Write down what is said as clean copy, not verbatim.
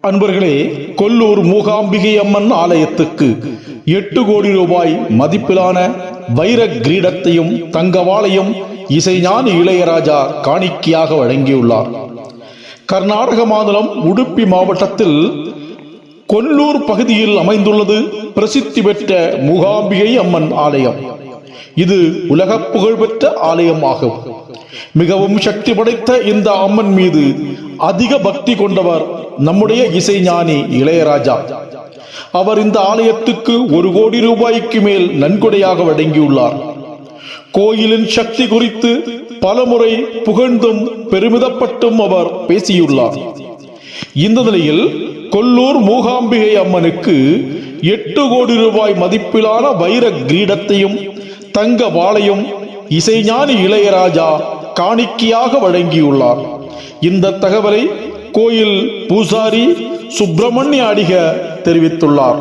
அன்பர்களே, கொல்லூர் மூகாம்பிகை அம்மன் ஆலயத்துக்கு 8 கோடி ரூபாய் மதிப்பிலான வைர கிரீடத்தையும் தங்கவாளையும் இசைஞானி இளையராஜா காணிக்கையாக வழங்கியுள்ளார். கர்நாடக மாநிலம் உடுப்பி மாவட்டத்தில் கொல்லூர் பகுதியில் அமைந்துள்ளது பிரசித்தி பெற்ற மூகாம்பிகை அம்மன் ஆலயம். இது உலக புகழ்பெற்ற ஆலயம் ஆகும். மிகவும் சக்தி படைத்த இந்த அம்மன் மீது அதிக பக்தி கொண்டவர் நம்முடைய இசைஞானி இளையராஜா. அவர் இந்த ஆலயத்துக்கு 1 கோடி ரூபாய்க்கு மேல் நன்கொடையாக வழங்கியுள்ளார். கோயிலின் சக்தி குறித்து பலமுறை புகழ்ந்தும் பெருமிதப்பட்டும் அவர் பேசியுள்ளார். இந்த நிலையில் கொல்லூர் மூகாம்பிகை அம்மனுக்கு 8 கோடி ரூபாய் மதிப்பிலான வைர கிரீடத்தையும் தங்க வாளையும் இசைஞானி இளையராஜா காணிக்கையாக வழங்கியுள்ளார். இந்த தகவலை கோயில் பூசாரி சுப்பிரமணிய அடிக தெரிவித்துள்ளார்.